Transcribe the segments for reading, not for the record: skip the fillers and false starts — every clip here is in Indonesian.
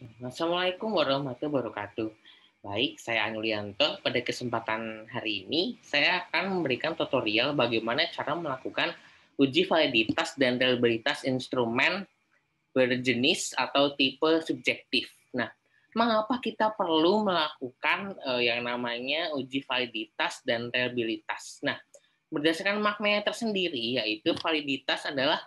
Assalamualaikum warahmatullahi wabarakatuh. Baik, saya Anulianto. Pada kesempatan hari ini, saya akan memberikan tutorial bagaimana cara melakukan uji validitas dan reliabilitas instrumen berjenis atau tipe subjektif. Nah, mengapa kita perlu melakukan yang namanya uji validitas dan reliabilitas? Nah, berdasarkan maknanya tersendiri, yaitu validitas adalah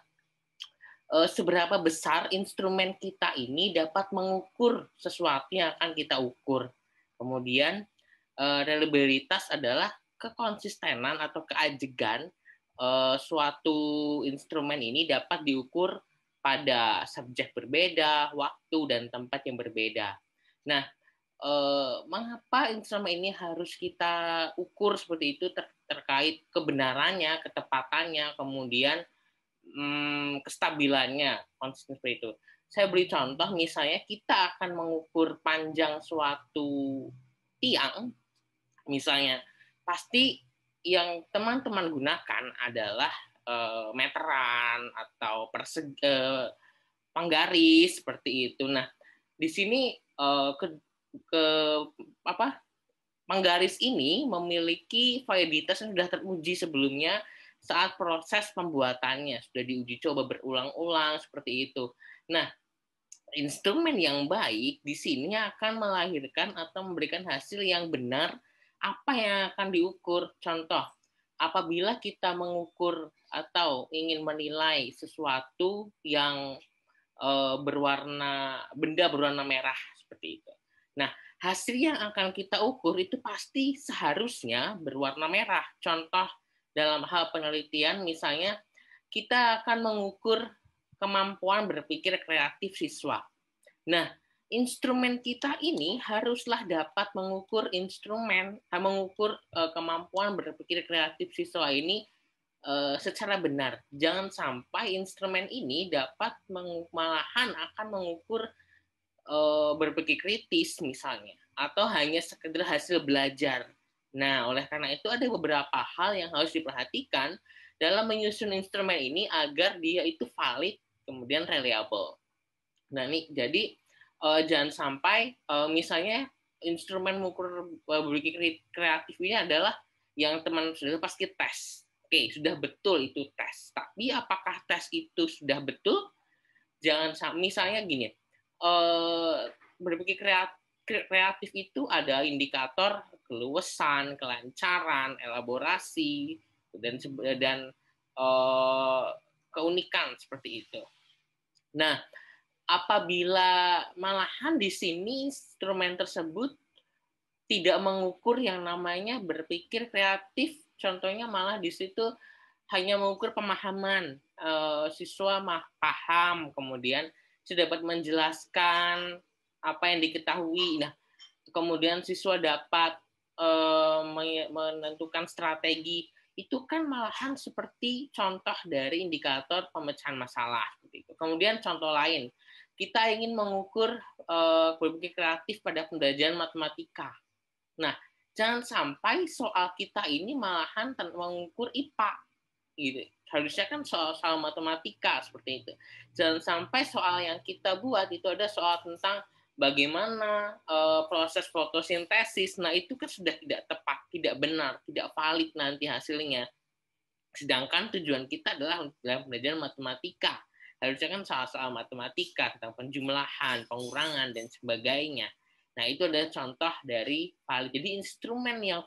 seberapa besar instrumen kita ini dapat mengukur sesuatu yang akan kita ukur. Kemudian reliabilitas adalah kekonsistenan atau keajegan suatu instrumen ini dapat diukur pada subjek berbeda, waktu dan tempat yang berbeda. Nah, mengapa instrumen ini harus kita ukur seperti itu terkait kebenarannya, ketepatannya, kemudian kestabilannya, konsisten seperti itu. Saya beri contoh, misalnya kita akan mengukur panjang suatu tiang, misalnya, pasti yang teman-teman gunakan adalah meteran atau penggaris seperti itu. Nah, di sini ke apa penggaris ini memiliki validitas yang sudah teruji sebelumnya saat proses pembuatannya sudah diuji coba berulang-ulang seperti itu. Nah, instrumen yang baik di sini akan melahirkan atau memberikan hasil yang benar apa yang akan diukur. Contoh, apabila kita mengukur atau ingin menilai sesuatu yang benda berwarna merah seperti itu. Nah, hasil yang akan kita ukur itu pasti seharusnya berwarna merah. Contoh dalam hal penelitian misalnya kita akan mengukur kemampuan berpikir kreatif siswa. Nah, instrumen kita ini haruslah dapat mengukur kemampuan berpikir kreatif siswa ini secara benar. Jangan sampai instrumen ini dapat malahan akan mengukur berpikir kritis misalnya, atau hanya sekedar hasil belajar. Nah, oleh karena itu ada beberapa hal yang harus diperhatikan dalam menyusun instrumen ini agar dia itu valid, kemudian reliable. Nah, nih, jadi jangan sampai misalnya instrumen mengukur berpikir kreatif ini adalah yang teman sudah pasti tes. Oke, sudah betul itu tes. Tapi apakah tes itu sudah betul? Jangan sampai, misalnya gini, berpikir kreatif itu ada indikator keluasan, kelancaran, elaborasi, dan keunikan seperti itu. Nah, apabila malahan di sini instrumen tersebut tidak mengukur yang namanya berpikir kreatif, contohnya malah di situ hanya mengukur pemahaman, siswa paham, kemudian sudah dapat menjelaskan apa yang diketahui. Nah, kemudian siswa dapat menentukan strategi, itu kan malahan seperti contoh dari indikator pemecahan masalah. Kemudian contoh lain, kita ingin mengukur berpikir kreatif pada pembelajaran matematika. Nah, jangan sampai soal kita ini malahan mengukur IPA. Gitu. Harusnya kan soal matematika seperti itu. Jangan sampai soal yang kita buat itu ada soal tentang bagaimana proses fotosintesis. Nah, itu kan sudah tidak tepat, tidak benar, tidak valid nanti hasilnya. Sedangkan tujuan kita adalah dalam pembelajaran matematika. Harusnya kan soal-soal matematika tentang penjumlahan, pengurangan, dan sebagainya. Nah, itu adalah contoh dari valid. Jadi instrumen yang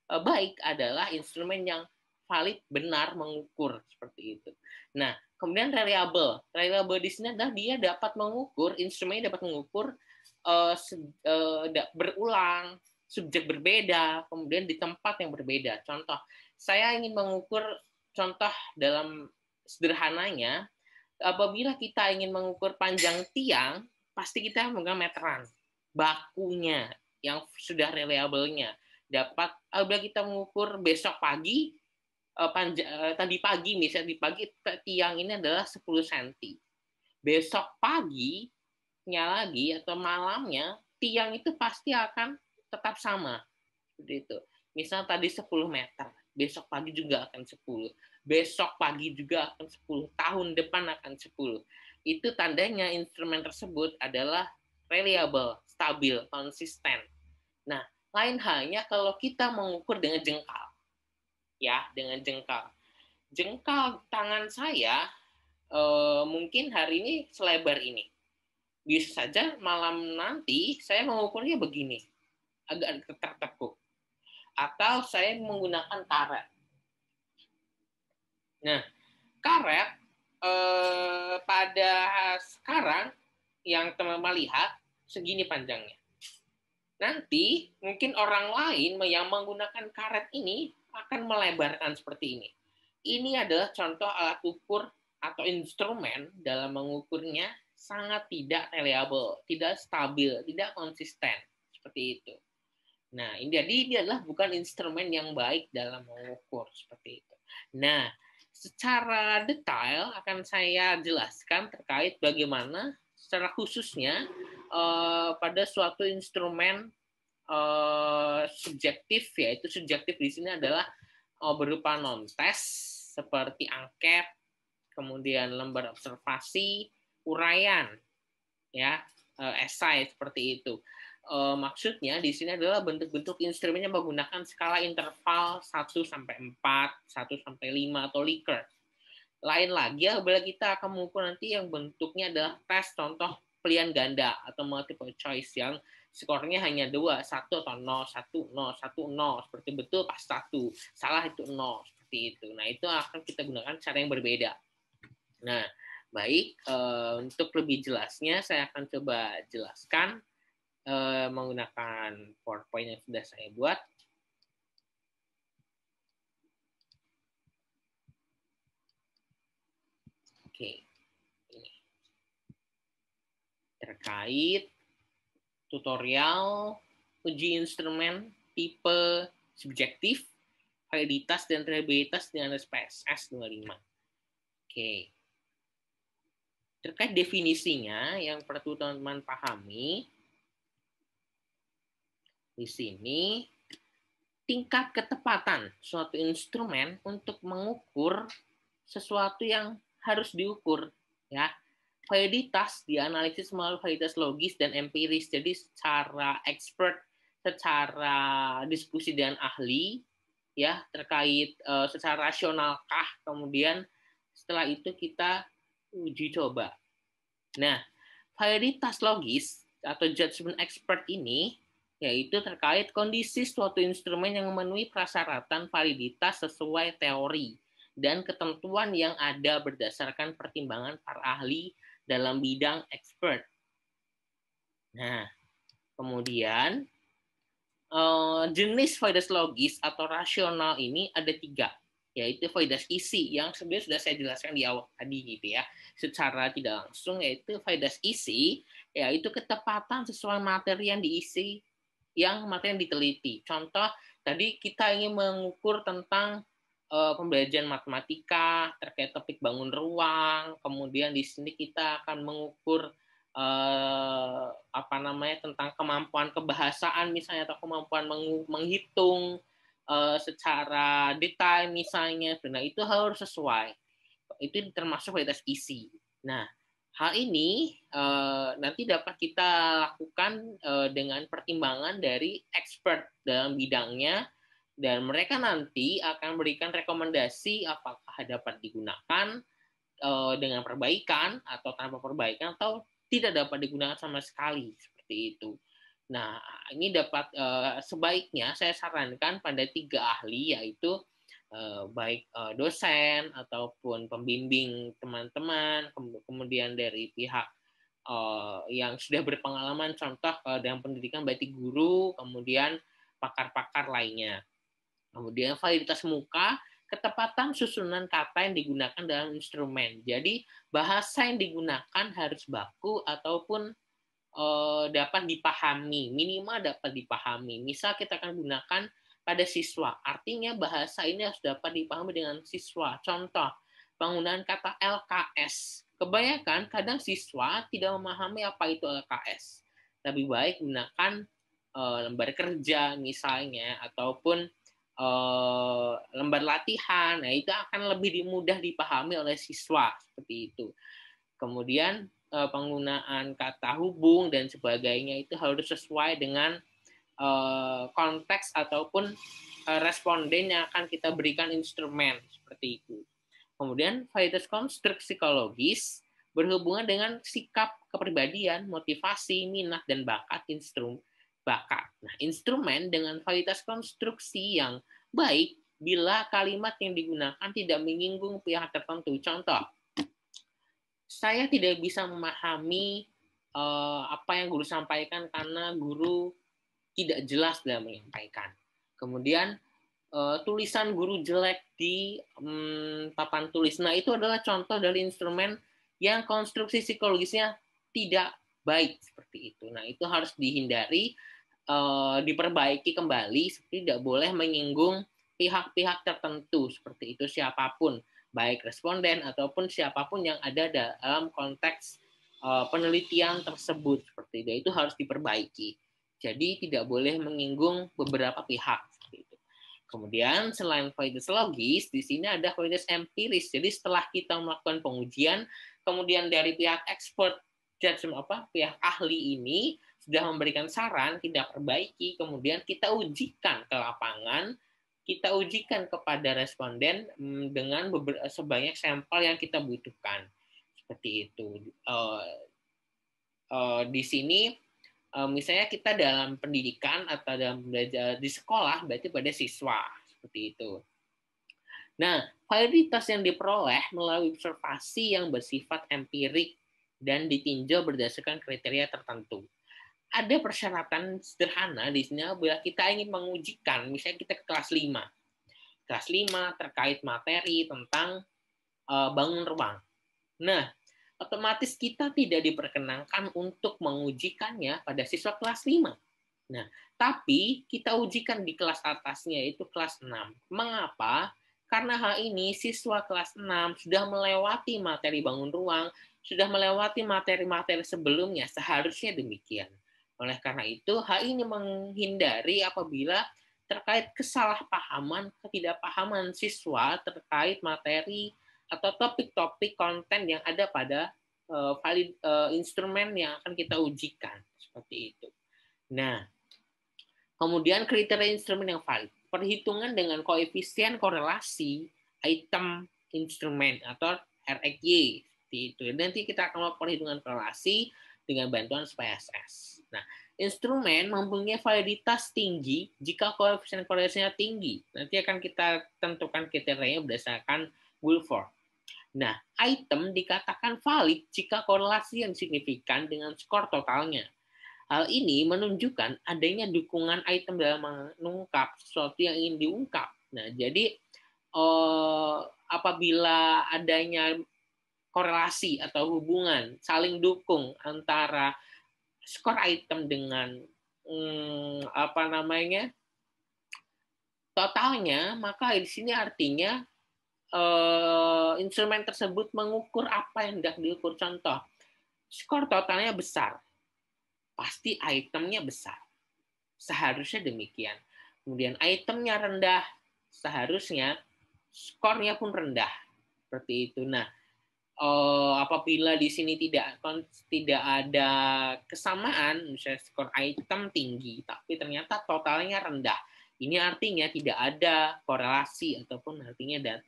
baik adalah instrumen yang valid, benar, mengukur seperti itu. Nah, kemudian reliable. Reliable di sini adalah dia dapat mengukur, instrumennya dapat mengukur berulang, subjek berbeda, kemudian di tempat yang berbeda. Contoh, saya ingin mengukur contoh dalam sederhananya, apabila kita ingin mengukur panjang tiang, pasti kita menggunakan meteran. Bakunya yang sudah reliable-nya dapat, apabila kita mengukur besok pagi, tadi pagi misalnya, di pagi tiang ini adalah 10 cm. Besok paginya lagi atau malamnya tiang itu pasti akan tetap sama. Seperti itu. Misal tadi 10 meter, besok pagi juga akan 10. Besok pagi juga akan 10. Tahun depan akan 10. Itu tandanya instrumen tersebut adalah reliable, stabil, konsisten. Nah, lain halnya kalau kita mengukur dengan jengkal. Ya, dengan jengkal. Jengkal tangan saya mungkin hari ini selebar ini. Bisa saja malam nanti saya mengukurnya begini, agak tertekuk. Atau saya menggunakan karet. Nah, karet pada sekarang yang teman-teman lihat segini panjangnya. Nanti mungkin orang lain yang menggunakan karet ini akan melebarkan seperti ini. Ini adalah contoh alat ukur atau instrumen dalam mengukurnya sangat tidak reliable, tidak stabil, tidak konsisten. Seperti itu. Nah, ini adalah bukan instrumen yang baik dalam mengukur seperti itu. Nah, secara detail akan saya jelaskan terkait bagaimana secara khususnya pada suatu instrumen subjektif, yaitu subjektif di sini adalah berupa non-test seperti angket, kemudian lembar observasi, uraian, ya, esai seperti itu. Maksudnya di sini adalah bentuk-bentuk instrumen yang menggunakan skala interval 1 sampai 4, 1 sampai 5 atau Likert. Lain lagi apabila kita akan mengukur nanti yang bentuknya adalah tes contoh pilihan ganda atau multiple choice yang skornya hanya 2, 1 atau 0, 1, 0, 1, 0, seperti betul pas 1, salah itu 0, seperti itu. Nah, itu akan kita gunakan cara yang berbeda. Nah, baik, untuk lebih jelasnya saya akan coba jelaskan menggunakan PowerPoint yang sudah saya buat. Oke, ini terkait tutorial uji instrumen tipe subjektif, validitas dan reliabilitas dengan SPSS 25. Oke. Terkait definisinya yang perlu teman-teman pahami di sini, tingkat ketepatan suatu instrumen untuk mengukur sesuatu yang harus diukur, ya. Validitas dianalisis melalui validitas logis dan empiris. Jadi secara expert, secara diskusi dengan ahli, ya, terkait secara rasionalkah, kemudian setelah itu kita uji coba. Nah, validitas logis atau judgment expert ini yaitu terkait kondisi suatu instrumen yang memenuhi persyaratan validitas sesuai teori dan ketentuan yang ada berdasarkan pertimbangan para ahli dalam bidang expert. Nah, kemudian jenis validitas logis atau rasional ini ada 3, yaitu validitas isi yang sebenarnya sudah saya jelaskan di awal tadi gitu ya, secara tidak langsung, yaitu validitas isi, yaitu ketepatan sesuai materi yang diisi, yang materi yang diteliti. Contoh, tadi kita ingin mengukur tentang pembelajaran matematika terkait topik bangun ruang, kemudian di sini kita akan mengukur tentang kemampuan kebahasaan misalnya, atau kemampuan menghitung secara detail misalnya. Nah, itu harus sesuai. Itu termasuk validitas isi. Nah, hal ini nanti dapat kita lakukan dengan pertimbangan dari expert dalam bidangnya, dan mereka nanti akan memberikan rekomendasi apakah dapat digunakan dengan perbaikan atau tanpa perbaikan, atau tidak dapat digunakan sama sekali, seperti itu. Nah, ini dapat sebaiknya saya sarankan pada 3 ahli, yaitu baik dosen ataupun pembimbing teman-teman, kemudian dari pihak yang sudah berpengalaman, contoh dalam pendidikan berarti guru, kemudian pakar-pakar lainnya. Kemudian validitas muka, ketepatan susunan kata yang digunakan dalam instrumen. Jadi bahasa yang digunakan harus baku ataupun dapat dipahami, minimal dapat dipahami. Misal kita akan gunakan pada siswa, artinya bahasa ini harus dapat dipahami dengan siswa. Contoh, penggunaan kata LKS. Kebanyakan kadang siswa tidak memahami apa itu LKS. Lebih baik gunakan lembar kerja misalnya, ataupun lembar latihan. Nah, itu akan lebih mudah dipahami oleh siswa, seperti itu. Kemudian penggunaan kata hubung dan sebagainya itu harus sesuai dengan konteks ataupun responden yang akan kita berikan instrumen seperti itu. Kemudian validitas konstruk psikologis berhubungan dengan sikap kepribadian, motivasi, minat dan bakat bakat. Nah, instrumen dengan validitas konstruksi yang baik bila kalimat yang digunakan tidak menyinggung pihak tertentu. Contoh, saya tidak bisa memahami apa yang guru sampaikan karena guru tidak jelas dalam menyampaikan. Kemudian tulisan guru jelek di papan tulis. Nah, itu adalah contoh dari instrumen yang konstruksi psikologisnya tidak baik seperti itu. Nah, itu harus dihindari, diperbaiki kembali, seperti tidak boleh menyinggung pihak-pihak tertentu seperti itu, siapapun, baik responden ataupun siapapun yang ada dalam konteks penelitian tersebut seperti itu. Itu harus diperbaiki. Jadi tidak boleh menyinggung beberapa pihak. Kemudian selain validitas logis, di sini ada validitas empiris. Jadi setelah kita melakukan pengujian, kemudian dari pihak expert, pihak ahli ini sudah memberikan saran, tidak perbaiki, kemudian kita ujikan ke lapangan, kita ujikan kepada responden dengan sebanyak sampel yang kita butuhkan. Seperti itu. Di sini misalnya kita dalam pendidikan atau dalam belajar di sekolah berarti pada siswa seperti itu. Nah, validitas yang diperoleh melalui observasi yang bersifat empirik dan ditinjau berdasarkan kriteria tertentu. Ada persyaratan sederhana di sini bila kita ingin mengujikan, misalnya kita ke kelas 5. Kelas 5 terkait materi tentang bangun ruang. Nah, otomatis kita tidak diperkenankan untuk mengujikannya pada siswa kelas 5. Nah, tapi kita ujikan di kelas atasnya, yaitu kelas 6. Mengapa? Karena hal ini siswa kelas 6 sudah melewati materi bangun ruang, sudah melewati materi-materi sebelumnya, seharusnya demikian. Oleh karena itu, hal ini menghindari apabila terkait kesalahpahaman, ketidakpahaman siswa terkait materi atau topik-topik konten yang ada pada instrumen yang akan kita ujikan. Seperti itu. Nah, kemudian kriteria instrumen yang valid. Perhitungan dengan koefisien korelasi item instrumen atau RXY. Seperti itu. Nanti kita akan melakukan perhitungan korelasi dengan bantuan SPSS. Nah, instrumen mempunyai validitas tinggi jika koefisien korelasinya tinggi. Nanti akan kita tentukan kriterianya berdasarkan Woolford. Nah, item dikatakan valid jika korelasi yang signifikan dengan skor totalnya. Hal ini menunjukkan adanya dukungan item dalam mengungkap sesuatu yang ingin diungkap. Nah, jadi apabila adanya korelasi atau hubungan saling dukung antara skor item dengan totalnya, maka di sini artinya instrumen tersebut mengukur apa yang hendak diukur. Contoh, skor totalnya besar, pasti itemnya besar. Seharusnya demikian. Kemudian itemnya rendah, seharusnya skornya pun rendah. Seperti itu. Nah, apabila di sini tidak ada kesamaan, misalnya skor item tinggi, tapi ternyata totalnya rendah, ini artinya tidak ada korelasi ataupun artinya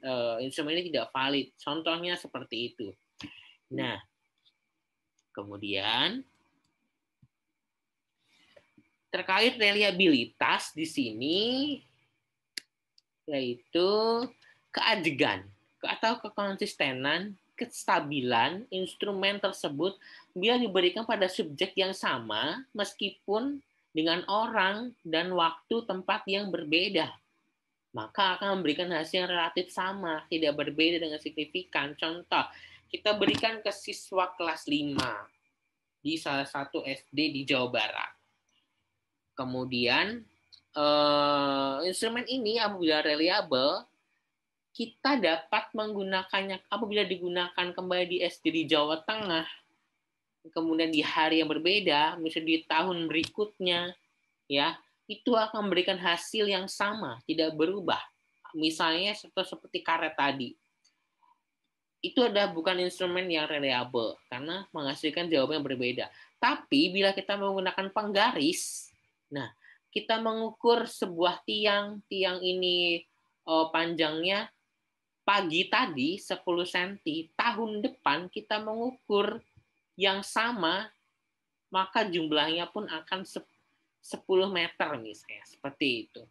instrumen ini tidak valid. Contohnya seperti itu. Nah, kemudian terkait reliabilitas di sini yaitu keajegan atau kekonsistenan, kestabilan instrumen tersebut bila diberikan pada subjek yang sama meskipun dengan orang dan waktu tempat yang berbeda, maka akan memberikan hasil yang relatif sama, tidak berbeda dengan signifikan. Contoh, kita berikan ke siswa kelas 5 di salah satu SD di Jawa Barat. Kemudian instrumen ini apabila reliable, kita dapat menggunakannya apabila digunakan kembali di SD di Jawa Tengah, kemudian di hari yang berbeda, misalnya di tahun berikutnya, ya, itu akan memberikan hasil yang sama, tidak berubah. Misalnya seperti karet tadi. itu adalah bukan instrumen yang reliable karena menghasilkan jawaban yang berbeda. Tapi bila kita menggunakan penggaris, nah kita mengukur sebuah tiang ini panjangnya pagi tadi 10 cm, tahun depan kita mengukur yang sama, maka jumlahnya pun akan 10 meter misalnya, seperti itu.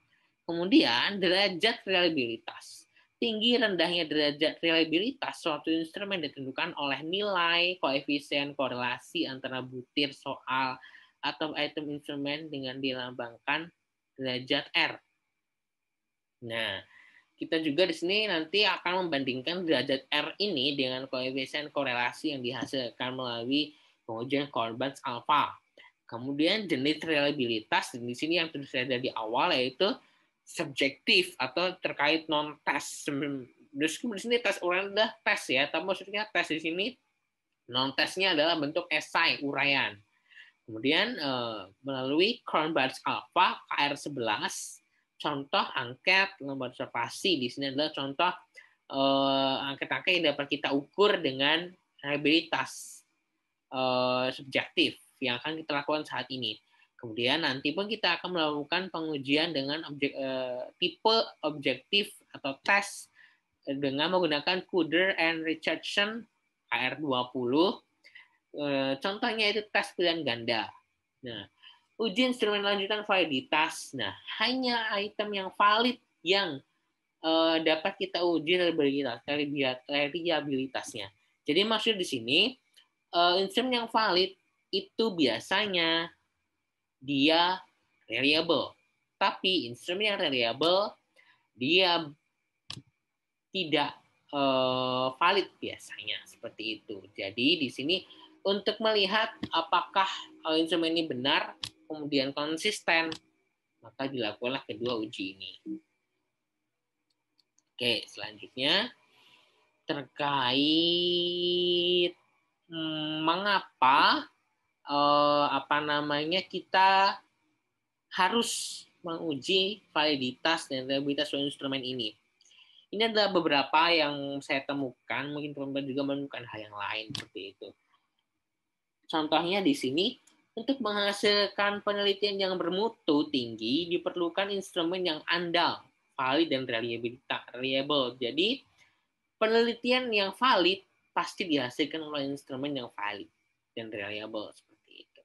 Kemudian derajat reliabilitas. Tinggi rendahnya derajat reliabilitas suatu instrumen ditentukan oleh nilai koefisien korelasi antara butir soal atau item instrumen dengan dilambangkan derajat R. Nah, kita juga di sini nanti akan membandingkan derajat R ini dengan koefisien korelasi yang dihasilkan melalui pengujian Corbett alpha. Kemudian jenis reliabilitas di sini yang terus ada di awal yaitu subjektif atau terkait non-tes. Meskipun di sini tes ulang adalah tes ya, tapi maksudnya tes di sini non-tesnya adalah bentuk esai, uraian. Kemudian melalui Corbett alpha KR11, contoh angket nomor observasi di sini adalah contoh angket-angket yang dapat kita ukur dengan reliabilitas subjektif yang akan kita lakukan saat ini. Kemudian nanti pun kita akan melakukan pengujian dengan tipe objektif atau tes dengan menggunakan Cooder and Richardson KR20. Contohnya itu tes pilihan ganda. Nah, uji instrumen lanjutan validitas. Nah, hanya item yang valid yang dapat kita uji reliabilitasnya. Jadi maksud di sini instrumen yang valid itu biasanya dia reliable. Tapi instrumen yang reliable dia tidak valid biasanya seperti itu. Jadi di sini untuk melihat apakah instrumen ini benar kemudian konsisten, maka dilakukanlah kedua uji ini. Oke, selanjutnya terkait mengapa kita harus menguji validitas dan reliabilitas instrumen ini. Ini adalah beberapa yang saya temukan, mungkin teman-teman juga menemukan hal yang lain seperti itu. Contohnya di sini, untuk menghasilkan penelitian yang bermutu tinggi, diperlukan instrumen yang andal, valid, dan reliable. Jadi, penelitian yang valid pasti dihasilkan oleh instrumen yang valid dan reliable seperti itu.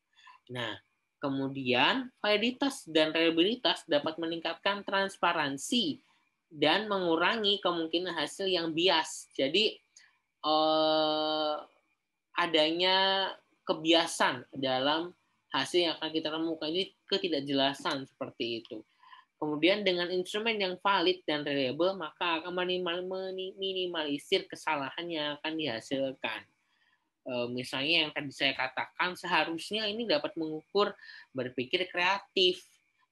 Nah, kemudian validitas dan reliabilitas dapat meningkatkan transparansi dan mengurangi kemungkinan hasil yang bias. Jadi adanya kebiasaan dalam hasil yang akan kita temukan, jadi ketidakjelasan seperti itu. Kemudian dengan instrumen yang valid dan reliable, maka akan minimalisir kesalahan yang akan dihasilkan. Misalnya yang tadi saya katakan, seharusnya ini dapat mengukur berpikir kreatif.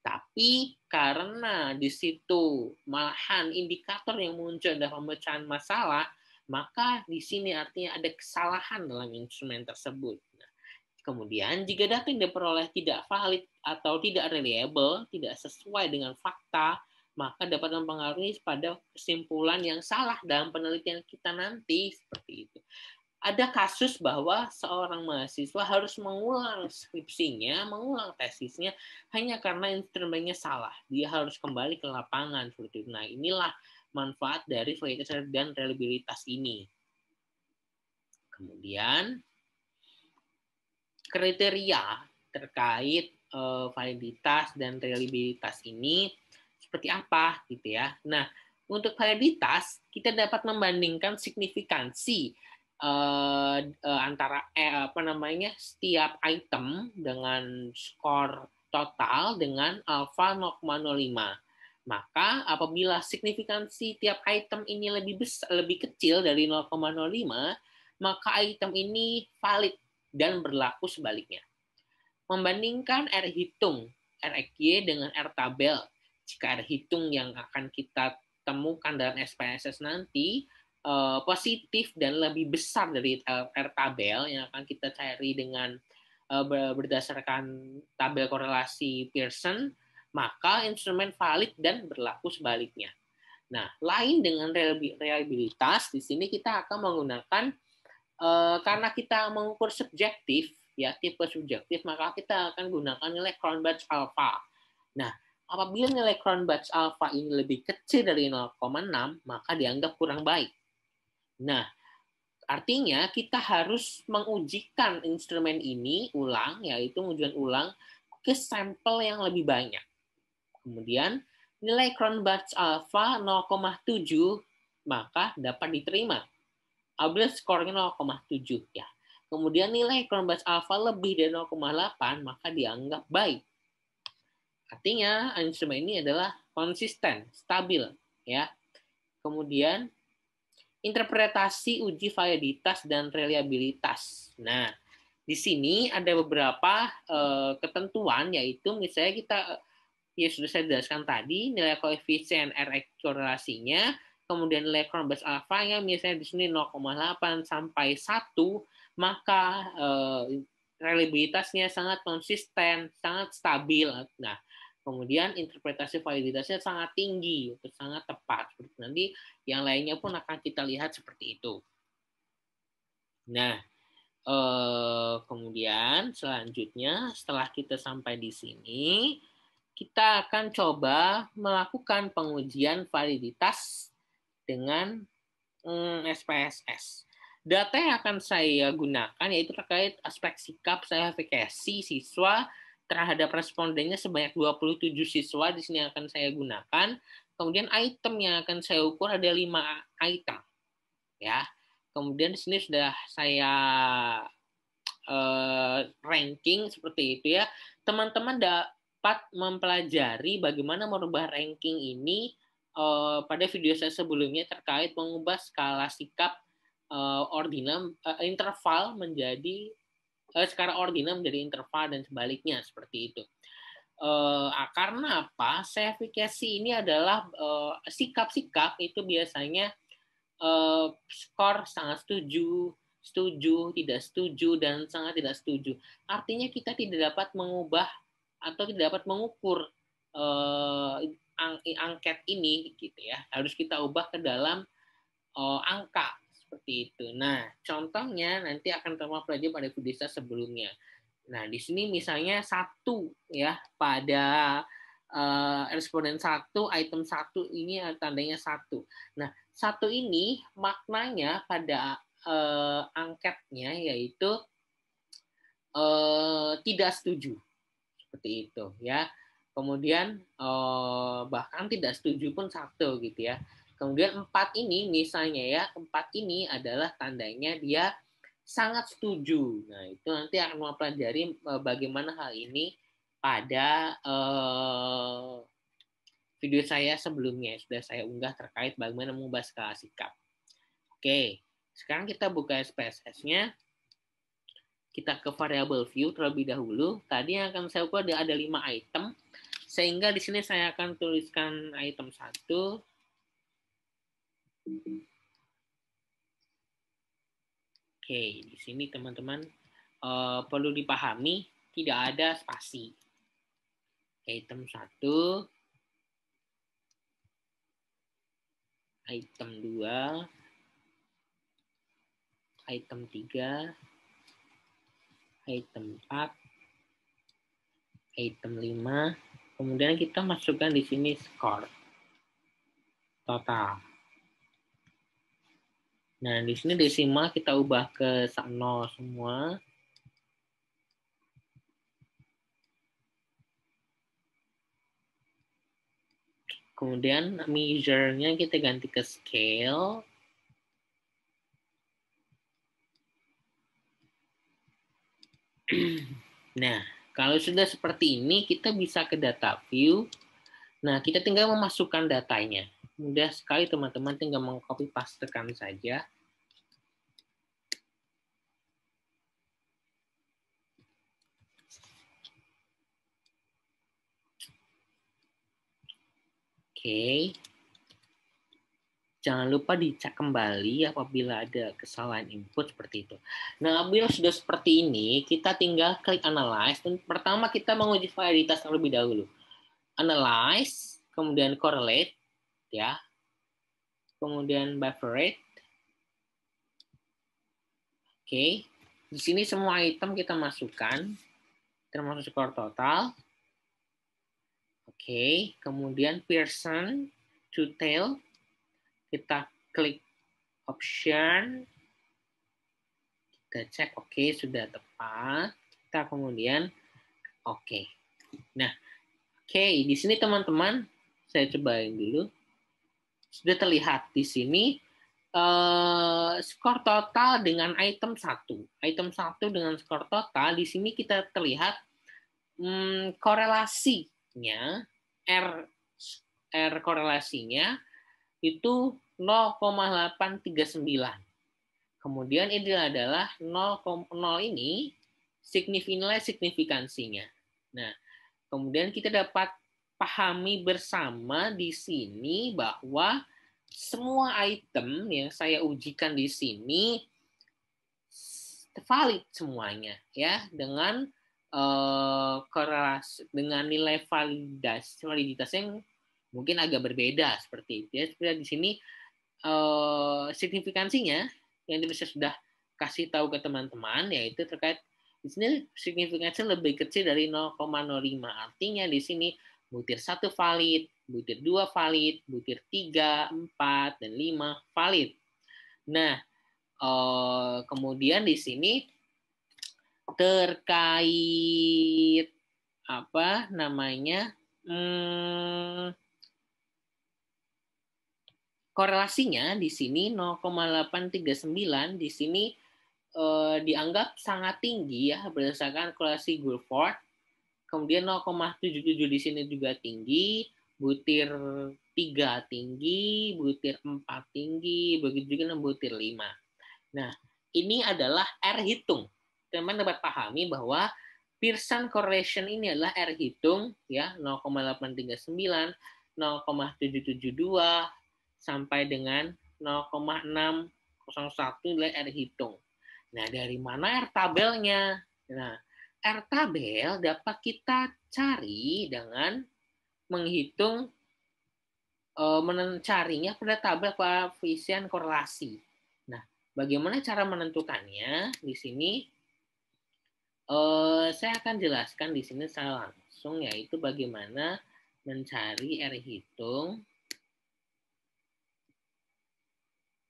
Tapi karena di situ malahan indikator yang muncul adalah pemecahan masalah, maka di sini artinya ada kesalahan dalam instrumen tersebut. Nah, kemudian jika data yang diperoleh tidak valid atau tidak reliable, tidak sesuai dengan fakta, maka dapat mempengaruhi pada kesimpulan yang salah dalam penelitian kita nanti seperti itu. Ada kasus bahwa seorang mahasiswa harus mengulang skripsinya, mengulang tesisnya hanya karena instrumennya salah. Dia harus kembali ke lapangan seperti itu. Nah, inilah manfaat dari validitas dan reliabilitas ini. Kemudian kriteria terkait validitas dan reliabilitas ini seperti apa gitu ya. Nah, untuk validitas kita dapat membandingkan signifikansi antara setiap item dengan skor total dengan alfa 0,05. Maka apabila signifikansi tiap item ini lebih kecil dari 0,05, maka item ini valid dan berlaku sebaliknya. Membandingkan R hitung RXY dengan R tabel. Jika R hitung yang akan kita temukan dalam SPSS nanti positif dan lebih besar dari R tabel yang akan kita cari dengan berdasarkan tabel korelasi Pearson, maka instrumen valid dan berlaku sebaliknya. Nah, lain dengan reliabilitas, di sini kita akan menggunakan karena kita mengukur subjektif, ya tipe subjektif, maka kita akan gunakan nilai Cronbach's alpha. Nah, apabila nilai Cronbach's alpha ini lebih kecil dari 0,6, maka dianggap kurang baik. Nah, artinya kita harus mengujikan instrumen ini ulang, yaitu ujian ulang ke sampel yang lebih banyak. Kemudian nilai Cronbach's alpha 0,7 maka dapat diterima. Apabila skornya 0,7 ya. Kemudian nilai Cronbach's alpha lebih dari 0,8 maka dianggap baik. Artinya instrumen ini adalah konsisten, stabil ya. Kemudian interpretasi uji validitas dan reliabilitas. Nah, di sini ada beberapa ketentuan, yaitu misalnya kita ya sudah saya jelaskan tadi, nilai koefisien Rx korelasinya, kemudian nilai Cronbach's alpha-nya misalnya di sini 0,8 sampai 1, maka reliabilitasnya sangat konsisten, sangat stabil. Nah, kemudian interpretasi validitasnya sangat tinggi, sangat tepat. Nanti yang lainnya pun akan kita lihat seperti itu. Nah, kemudian selanjutnya setelah kita sampai di sini, kita akan coba melakukan pengujian validitas dengan SPSS. Data yang akan saya gunakan yaitu terkait aspek sikap saya verifikasi siswa terhadap respondennya sebanyak 27 siswa di sini akan saya gunakan. Kemudian item yang akan saya ukur ada 5 item. Ya. Kemudian di sini sudah saya ranking seperti itu ya. Teman-teman dapat mempelajari bagaimana merubah ranking ini pada video saya sebelumnya terkait mengubah skala sikap ordinal interval menjadi skala ordinal menjadi interval dan sebaliknya seperti itu. Karena apa? Verifikasi ini adalah sikap-sikap itu biasanya skor sangat setuju, tidak setuju, dan sangat tidak setuju. Artinya kita tidak dapat mengubah atau tidak dapat mengukur angket ini, gitu ya. Harus kita ubah ke dalam angka seperti itu. Nah, contohnya nanti akan kita pelajari pada video saya sebelumnya. Nah, di sini misalnya 1 ya pada responden 1, item 1 ini tandanya 1. Nah, 1 ini maknanya pada angketnya yaitu tidak setuju. Seperti itu ya. Kemudian bahkan tidak setuju pun 1 gitu ya. Kemudian 4 ini misalnya ya, 4 ini adalah tandanya dia sangat setuju. Nah, itu nanti akan mempelajari bagaimana hal ini pada video saya sebelumnya. Sudah saya unggah terkait bagaimana mengubah skala sikap. Oke, sekarang kita buka SPSS-nya. Kita ke variable view terlebih dahulu. Tadi yang akan saya ukur ada 5 item. Sehingga di sini saya akan tuliskan item 1. Oke, di sini teman-teman perlu dipahami tidak ada spasi. Item 1, item 2, item 3, item 4, item 5, kemudian kita masukkan di sini skor total. Nah, di sini desimal kita ubah ke 0 semua. Kemudian measure-nya kita ganti ke scale. Nah, kalau sudah seperti ini, kita bisa ke data view. Nah, kita tinggal memasukkan datanya. Mudah sekali teman-teman, tinggal meng-copy pastekan saja. Oke. Jangan lupa dicek kembali apabila ada kesalahan input seperti itu. Nah, apabila sudah seperti ini, kita tinggal klik analyze. Dan pertama kita menguji validitas terlebih dahulu. Analyze, kemudian correlate, ya. kemudian buffer rate. Oke, di sini semua item kita masukkan, termasuk skor total. Oke, kemudian Pearson to tail, kita klik option, kita cek oke, sudah tepat. Kita kemudian oke. Nah, oke, di sini teman-teman, saya cobain dulu. Sudah terlihat di sini skor total dengan item 1. Item 1 dengan skor total, di sini kita terlihat korelasinya, R korelasinya itu 0,839. Kemudian ini adalah 0,0 ini nilai signifikansinya. Nah, kemudian kita dapat pahami bersama di sini bahwa semua item yang saya ujikan di sini valid semuanya ya, dengan korelasi dengan nilai validitas yang mungkin agak berbeda seperti itu ya. Seperti di sini signifikansinya yang saya sudah kasih tahu ke teman-teman, yaitu terkait di sini signifikansi lebih kecil dari 0,05. Artinya di sini butir 1 valid, butir 2 valid, butir 3, 4, dan 5 valid. Nah, kemudian di sini terkait apa namanya korelasinya di sini 0,839 di sini dianggap sangat tinggi ya berdasarkan korelasi Guilford. Kemudian 0,77 di sini juga tinggi, butir 3 tinggi, butir 4 tinggi, begitu juga butir 5. Nah, ini adalah R hitung. Teman-teman dapat pahami bahwa Pearson correlation ini adalah R hitung ya, 0,839, 0,772 sampai dengan 0,601 nilai R hitung. Nah, dari mana R tabelnya? Nah, R tabel dapat kita cari dengan menghitung mencarinya pada tabel koefisien korelasi. Nah, bagaimana cara menentukannya? Di sini saya akan jelaskan di sini secara langsung, yaitu bagaimana mencari R hitung.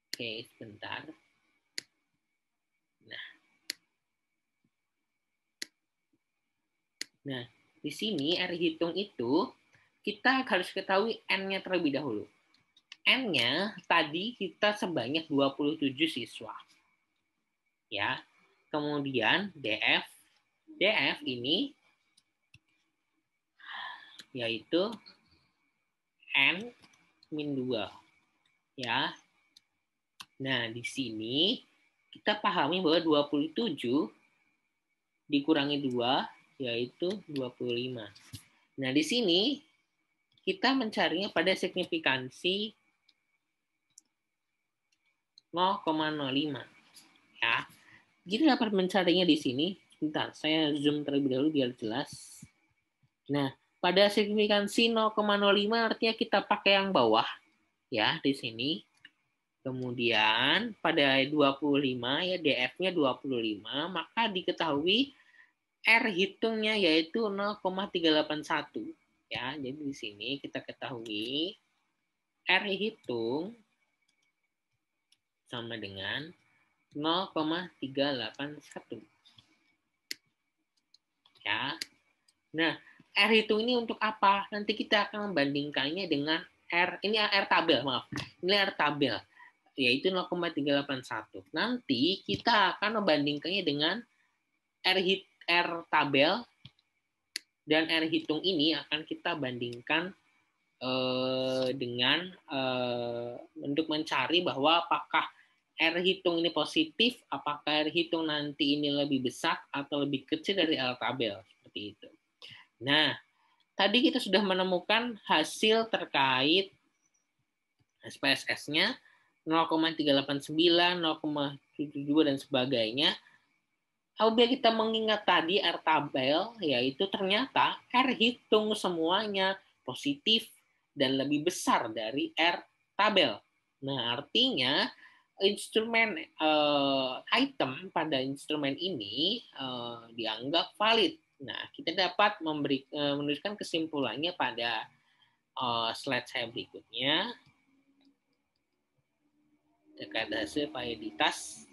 Oke, sebentar. Nah, di sini R hitung itu kita harus ketahui N-nya terlebih dahulu. N-nya tadi kita sebanyak 27 siswa. Ya. Kemudian DF ini yaitu N-2. Ya. Nah, di sini kita pahami bahwa 27 dikurangi 2 yaitu 25. Nah, di sini kita mencarinya pada signifikansi 0,05. Ya. Kita dapat mencarinya di sini. Sebentar, saya zoom terlebih dahulu biar jelas. Nah, pada signifikansi 0,05 artinya kita pakai yang bawah ya di sini. Kemudian pada 25 ya DF-nya 25, maka diketahui R hitungnya yaitu 0,381 ya. Jadi di sini kita ketahui R hitung sama dengan 0,381 ya. Nah, R hitung ini untuk apa? Nanti kita akan membandingkannya dengan ini R tabel, maaf. Ini R tabel yaitu 0,381. Nanti kita akan membandingkannya dengan R tabel dan R hitung ini akan kita bandingkan dengan untuk mencari bahwa apakah R hitung ini positif, apakah R hitung nanti ini lebih besar atau lebih kecil dari R tabel, seperti itu. Nah, tadi kita sudah menemukan hasil terkait SPSS-nya 0,389, 0,72 dan sebagainya. Apabila kita mengingat tadi R tabel, yaitu ternyata R hitung semuanya positif dan lebih besar dari R tabel. Nah, artinya instrumen item pada instrumen ini dianggap valid. Nah, kita dapat menuliskan kesimpulannya pada slide saya berikutnya terkait hasil validitas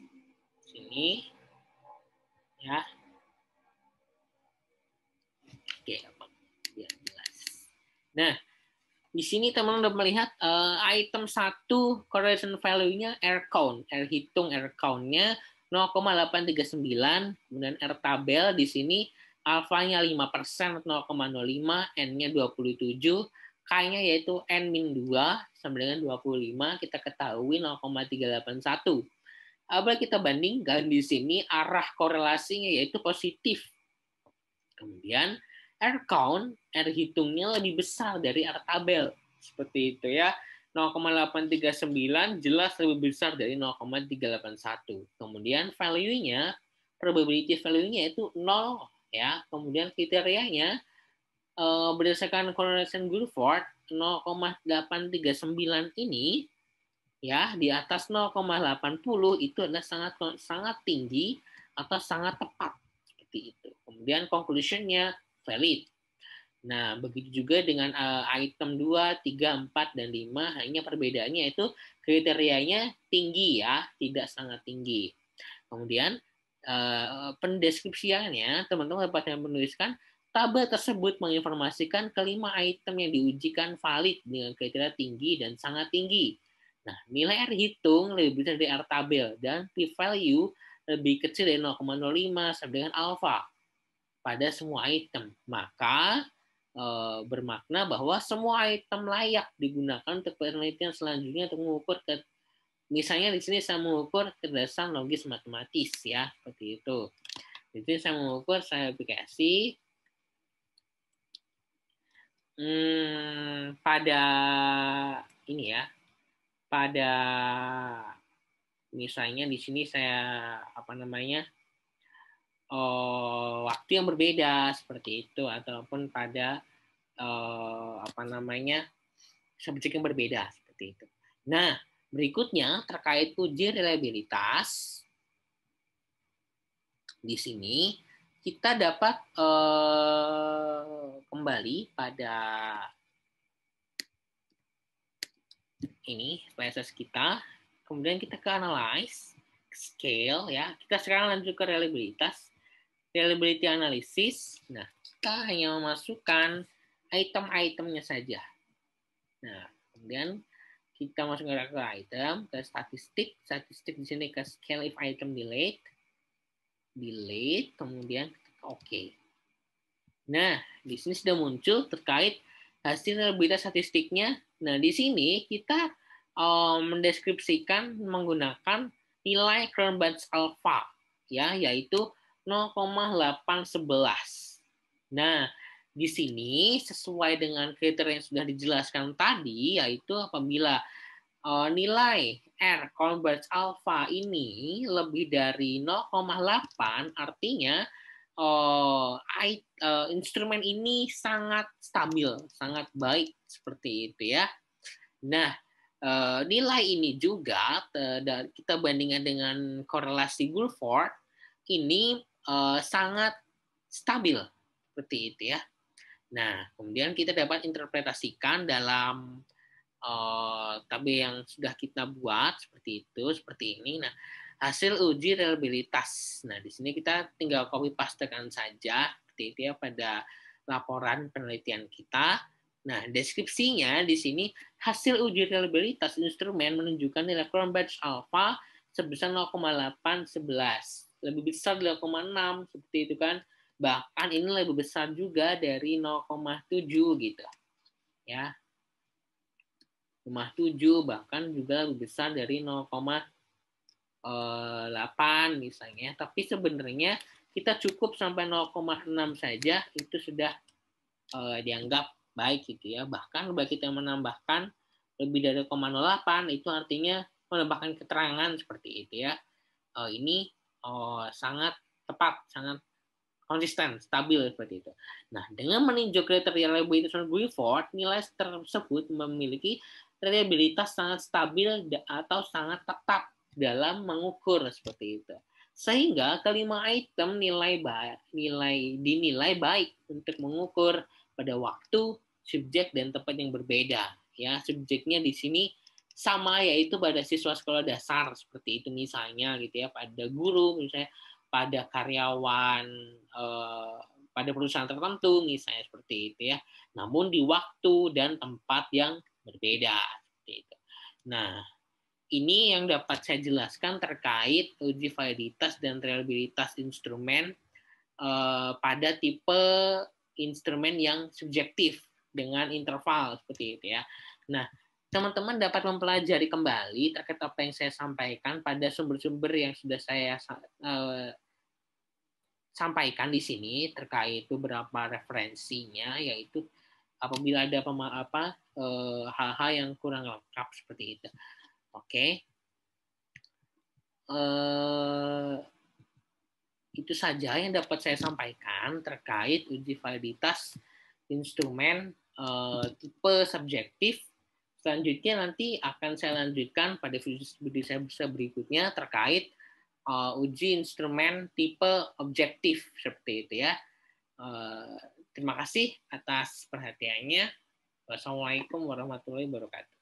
sini ya. Oke, biar jelas. Nah, di sini teman-teman udah melihat item 1 correlation value-nya R count, R hitung R count-nya 0,839, kemudian R tabel di sini alfanya 5%, 0,05, N-nya 27, K-nya yaitu N-2 sama dengan 25, kita ketahui 0,381. Apabila kita bandingkan di sini arah korelasinya yaitu positif. Kemudian R count, R hitungnya lebih besar dari R tabel. Seperti itu ya. 0,839 jelas lebih besar dari 0,381. Kemudian value-nya, probability value-nya itu 0 ya. Kemudian kriterianya berdasarkan correlation Guilford 0,839 ini ya di atas 0,80 itu adalah sangat tinggi atau sangat tepat seperti itu. Kemudian conclusion-nya valid. Nah, begitu juga dengan item 2, 3, 4, dan 5, hanya perbedaannya itu kriterianya tinggi ya, tidak sangat tinggi. Kemudian pendeskripsiannya, teman-teman dapat menuliskan tabel tersebut menginformasikan kelima item yang diujikan valid dengan kriteria tinggi dan sangat tinggi. Nah, nilai R hitung lebih besar dari R tabel dan p-value lebih kecil dari 0,05 sampai dengan alpha pada semua item. Maka bermakna bahwa semua item layak digunakan untuk penelitian selanjutnya untuk mengukur misalnya di sini saya mengukur kecerdasan logis matematis ya, seperti itu. Di sini saya mengukur, saya aplikasi pada ini ya, pada misalnya di sini saya waktu yang berbeda seperti itu, ataupun pada subjek yang berbeda seperti itu. Nah, berikutnya terkait uji reliabilitas. Di sini kita dapat kembali pada ini PSS kita, kemudian kita ke analyze, scale ya. Kita sekarang lanjut ke reliabilitas, reliability analysis. Nah, kita hanya memasukkan item-itemnya saja. Nah, kemudian kita masuk ke item, ke statistik di sini ke scale if item delete, kemudian oke. Nah, di sini sudah muncul terkait hasil reliabilitas statistiknya. Nah, di sini kita mendeskripsikan menggunakan nilai Cronbach's alpha ya, yaitu 0,811. Nah, di sini sesuai dengan kriteria yang sudah dijelaskan tadi, yaitu apabila nilai R Cronbach's alpha ini lebih dari 0,8, artinya instrumen ini sangat stabil, sangat baik seperti itu ya. Nah, nilai ini juga kita bandingkan dengan korelasi Guilford ini sangat stabil seperti itu ya. Nah, kemudian kita dapat interpretasikan dalam tabel yang sudah kita buat seperti itu, seperti ini. Nah, hasil uji reliabilitas. Nah, di sini kita tinggal copy pastekan saja seperti itu ya pada laporan penelitian kita. Nah, deskripsinya di sini hasil uji reliabilitas instrumen menunjukkan nilai Cronbach's alpha sebesar 0,811. Lebih besar 0,6 seperti itu kan. Bahkan ini lebih besar juga dari 0,7 gitu. Ya. 0,7 bahkan juga lebih besar dari 0,8 misalnya. Tapi sebenarnya kita cukup sampai 0,6 saja itu sudah dianggap baik gitu ya. Bahkan bagi kita menambahkan lebih dari 0,08 itu artinya menambahkan keterangan seperti itu ya. Ini sangat tepat, sangat konsisten, stabil seperti itu. Nah, dengan meninjau kriteria reliability Guilford, nilai tersebut memiliki reliabilitas sangat stabil atau sangat tetap dalam mengukur seperti itu. Sehingga kelima item dinilai baik untuk mengukur pada waktu, subjek dan tempat yang berbeda. Ya, subjeknya di sini sama, yaitu pada siswa sekolah dasar seperti itu misalnya gitu ya, pada guru misalnya, pada karyawan pada perusahaan tertentu misalnya seperti itu ya. Namun di waktu dan tempat yang berbeda seperti itu. Nah, ini yang dapat saya jelaskan terkait uji validitas dan reliabilitas instrumen pada tipe instrumen yang subjektif dengan interval seperti itu ya. Nah, teman-teman dapat mempelajari kembali terkait apa yang saya sampaikan pada sumber-sumber yang sudah saya sampaikan di sini terkait beberapa referensinya, yaitu apabila ada hal-hal yang kurang lengkap seperti itu. Oke. Itu saja yang dapat saya sampaikan terkait uji validitas instrumen tipe subjektif. Selanjutnya nanti akan saya lanjutkan pada video saya berikutnya terkait uji instrumen tipe objektif seperti itu ya. Terima kasih atas perhatiannya. Wassalamualaikum warahmatullahi wabarakatuh.